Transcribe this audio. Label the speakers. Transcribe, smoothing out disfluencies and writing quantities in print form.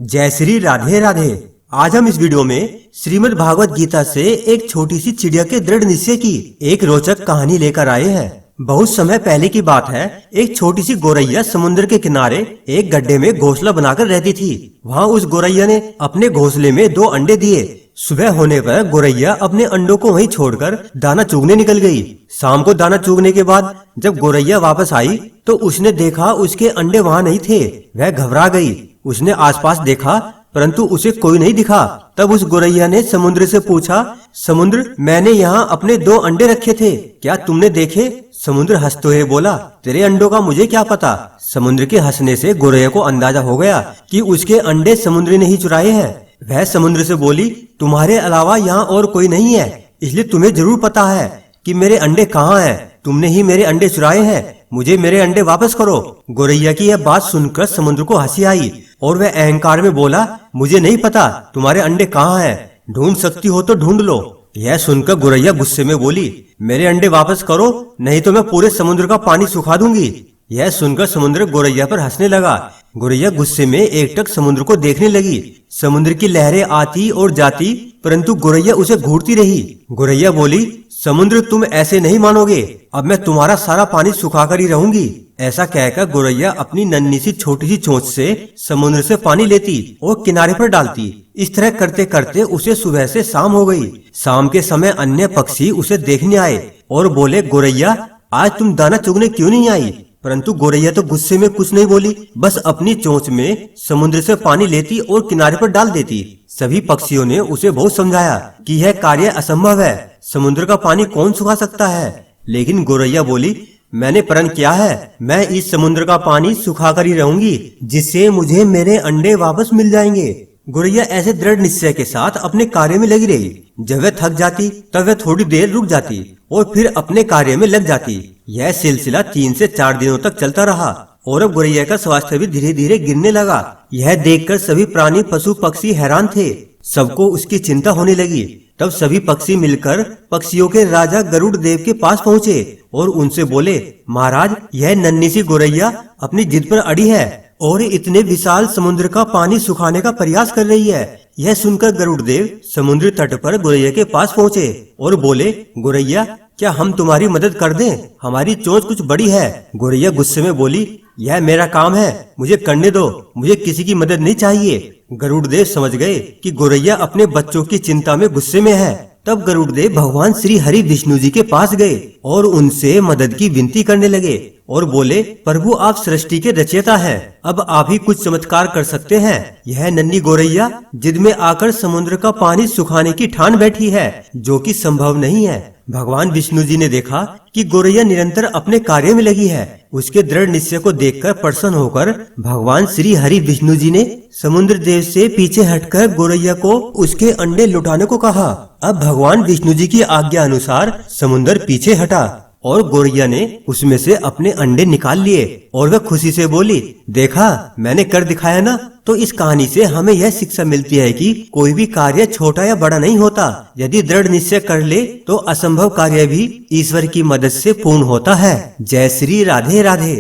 Speaker 1: जय श्री राधे राधे। आज हम इस वीडियो में श्रीमद् भागवत गीता से एक छोटी सी चिड़िया के दृढ़ निश्चय की एक रोचक कहानी लेकर आए हैं। बहुत समय पहले की बात है। एक छोटी सी गोरैया समुद्र के किनारे एक गड्ढे में घोंसला बनाकर रहती थी। वहाँ उस गोरैया ने अपने घोंसले में 2 अंडे दिए। सुबह होने पर गोरैया अपने अंडों को वहीं छोड़कर दाना चुगने निकल गई। शाम को दाना चुगने के बाद जब गोरैया वापस आई तो उसने देखा उसके अंडे वहाँ नहीं थे। वह घबरा गई। उसने आसपास देखा परंतु उसे कोई नहीं दिखा। तब उस गोरैया ने समुद्र से पूछा, समुद्र, मैंने यहाँ अपने 2 अंडे रखे थे, क्या तुमने देखे? समुद्र हंसते हुए बोला, तेरे अंडों का मुझे क्या पता। समुद्र के हंसने से गोरैया को अंदाजा हो गया कि उसके अंडे समुद्र ने ही चुराए हैं। वह समुद्र से बोली, तुम्हारे अलावा यहाँ और कोई नहीं है, इसलिए तुम्हें जरूर पता है कि मेरे अंडे कहाँ हैं। तुमने ही मेरे अंडे चुराए हैं, मुझे मेरे अंडे वापस करो। गोरैया की यह बात सुनकर समुद्र को हंसी आई और वह अहंकार में बोला, मुझे नहीं पता तुम्हारे अंडे कहाँ हैं, ढूंढ सकती हो तो ढूंढ लो। यह सुनकर गोरैया गुस्से में बोली, मेरे अंडे वापस करो, नहीं तो मैं पूरे समुद्र का पानी सुखा दूंगी। यह सुनकर समुद्र गोरैया पर हंसने लगा। गोरैया गुस्से में एकटक समुद्र को देखने लगी। समुद्र की लहरें आती और जाती परंतु गोरैया उसे घूरती रही। गोरैया बोली, समुद्र, तुम ऐसे नहीं मानोगे, अब मैं तुम्हारा सारा पानी सुखाकर ही रहूंगी। ऐसा कहकर गोरैया अपनी नन्ही सी छोटी सी चोंच से समुद्र से पानी लेती और किनारे पर डालती। इस तरह करते करते उसे सुबह से शाम हो गई। शाम के समय अन्य पक्षी उसे देखने आए और बोले, गोरैया, आज तुम दाना चुगने क्यों नहीं आई? परंतु गोरैया तो गुस्से में कुछ नहीं बोली, बस अपनी चोंच में समुद्र से पानी लेती और किनारे पर डाल देती। सभी पक्षियों ने उसे बहुत समझाया कि यह कार्य असंभव है, समुद्र का पानी कौन सुखा सकता है। लेकिन गोरैया बोली, मैंने प्रण किया है, मैं इस समुद्र का पानी सुखाकर ही रहूंगी, जिससे मुझे मेरे अंडे वापस मिल जाएंगे। गोरैया ऐसे दृढ़ निश्चय के साथ अपने कार्य में लगी रही। जब वह थक जाती तब वह थोड़ी देर रुक जाती और फिर अपने कार्य में लग जाती। यह सिलसिला 3 से 4 दिनों तक चलता रहा और अब गोरैया का स्वास्थ्य भी धीरे धीरे गिरने लगा। यह देखकर सभी प्राणी पशु पक्षी हैरान थे। सबको उसकी चिंता होने लगी। तब सभी पक्षी मिलकर पक्षियों के राजा गरुड़ देव के पास पहुँचे और उनसे बोले, महाराज, यह नन्ही सी गोरैया अपनी जिद पर अड़ी है और इतने विशाल समुद्र का पानी सुखाने का प्रयास कर रही है। यह सुनकर गरुड़ देव समुद्री तट पर गोरैया के पास पहुँचे और बोले, गोरैया, क्या हम तुम्हारी मदद कर दें? हमारी चोंच कुछ बड़ी है। गोरैया गुस्से में बोली, यह मेरा काम है, मुझे करने दो, मुझे किसी की मदद नहीं चाहिए। गरुड़ देव समझ गए कि गोरैया अपने बच्चों की चिंता में गुस्से में है। तब गरुड़ देव भगवान श्री हरि विष्णु जी के पास गए और उनसे मदद की विनती करने लगे और बोले, प्रभु, आप सृष्टि के रचयिता हैं, अब आप ही कुछ चमत्कार कर सकते हैं। यह नन्ही गोरैया जिद में आकर समुद्र का पानी सुखाने की ठान बैठी है, जो कि संभव नहीं है। भगवान विष्णु जी ने देखा कि गोरैया निरंतर अपने कार्य में लगी है। उसके दृढ़ निश्चय को देखकर प्रसन्न होकर भगवान श्री हरि विष्णु जी ने समुद्र देव से पीछे हटकर गोरैया को उसके अंडे लुटाने को कहा। अब भगवान विष्णु जी की आज्ञा अनुसार समुद्र पीछे हटा और गोरैया ने उसमें से अपने अंडे निकाल लिए और वह खुशी से बोली, देखा, मैंने कर दिखाया ना। तो इस कहानी से हमें यह शिक्षा मिलती है कि कोई भी कार्य छोटा या बड़ा नहीं होता। यदि दृढ़ निश्चय कर ले तो असंभव कार्य भी ईश्वर की मदद से पूर्ण होता है। जय श्री राधे राधे।